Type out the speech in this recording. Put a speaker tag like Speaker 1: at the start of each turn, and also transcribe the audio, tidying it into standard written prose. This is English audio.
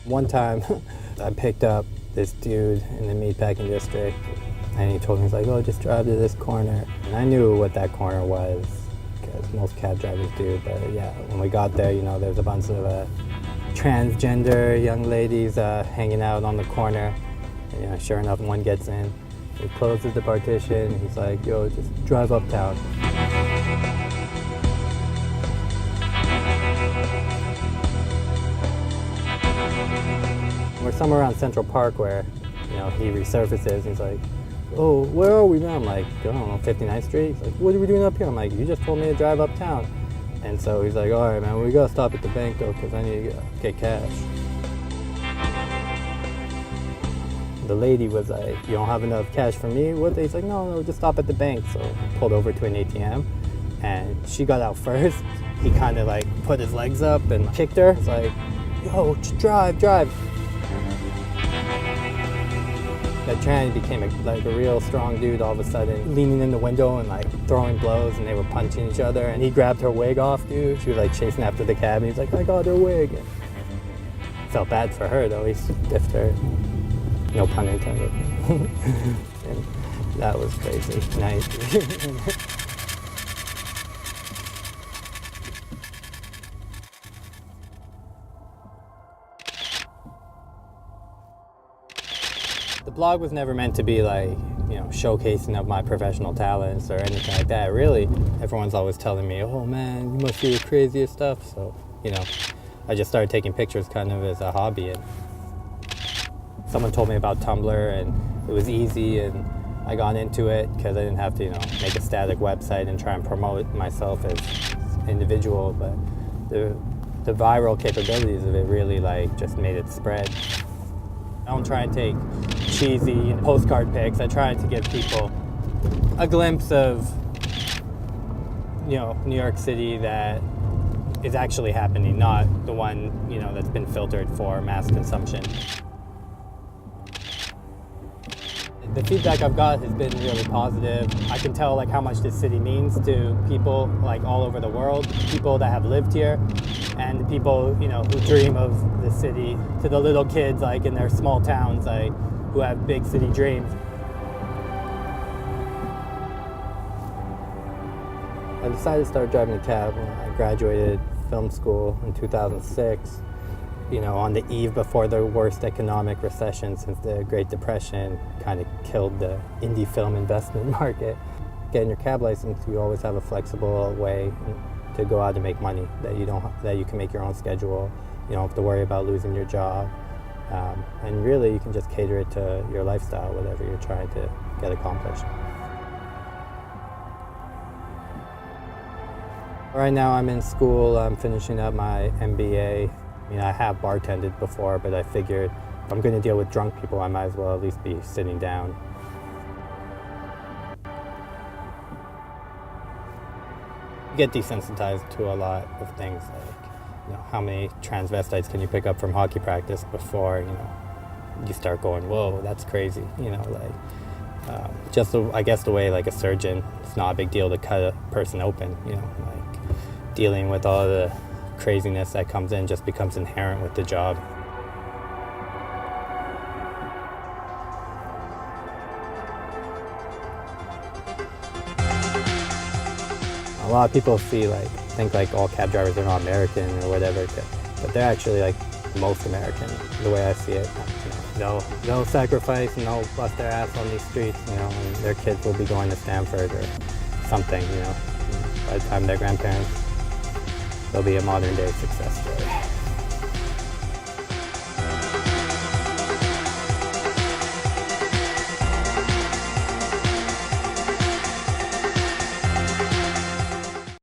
Speaker 1: One time, I picked up this dude in the meatpacking district, and he told me, he's like, oh, just drive to this corner. And I knew what that corner was, because most cab drivers do, but yeah, when we got there, there's a bunch of transgender young ladies hanging out on the corner. And, sure enough, one gets in. He closes the partition. He's like, yo, just drive uptown. We're somewhere around Central Park where, he resurfaces. He's like, oh, where are we now? I'm like, I don't know, 59th Street? He's like, what are we doing up here? I'm like, you just told me to drive uptown. And so he's like, all right, man, we gotta stop at the bank though, because I need to get cash. The lady was like, you don't have enough cash for me? What? He's like, no, just stop at the bank. So I pulled over to an ATM, and she got out first. He kind of like put his legs up and kicked her. He's like, yo, drive. That tranny became a real strong dude all of a sudden, leaning in the window and like throwing blows, and they were punching each other, and he grabbed her wig off, dude. She was like chasing after the cab, and he's like, I got her wig. And felt bad for her though, he stiffed her. No pun intended. And that was crazy. Nice. The blog was never meant to be like, showcasing of my professional talents or anything like that. Really, everyone's always telling me, oh man, you must do the craziest stuff. So, I just started taking pictures kind of as a hobby. And someone told me about Tumblr, and it was easy, and I got into it because I didn't have to, make a static website and try and promote myself as an individual. But the viral capabilities of it really just made it spread. I don't try and take cheesy postcard pics. I try to give people a glimpse of, New York City that is actually happening, not the one, that's been filtered for mass consumption. The feedback I've got has been really positive. I can tell how much this city means to people all over the world, people that have lived here, and the people who dream of the city, to the little kids in their small towns who have big city dreams. I decided to start driving a cab when I graduated film school in 2006. On the eve before the worst economic recession since the Great Depression kind of killed the indie film investment market. Getting your cab license, you always have a flexible way to go out and make money, that you can make your own schedule. You don't have to worry about losing your job. And really, you can just cater it to your lifestyle, whatever you're trying to get accomplished. Right now, I'm in school. I'm finishing up my MBA. I have bartended before, but I figured if I'm going to deal with drunk people, I might as well at least be sitting down. You get desensitized to a lot of things, how many transvestites can you pick up from hockey practice before, you start going, whoa, that's crazy, I guess the way a surgeon, it's not a big deal to cut a person open, dealing with all the craziness that comes in just becomes inherent with the job. A lot of people think all cab drivers are not American or whatever, but they're actually most American, the way I see it. They'll sacrifice and they'll bust their ass on these streets, and their kids will be going to Stanford or something, by the time they're grandparents. They'll be a modern day success story.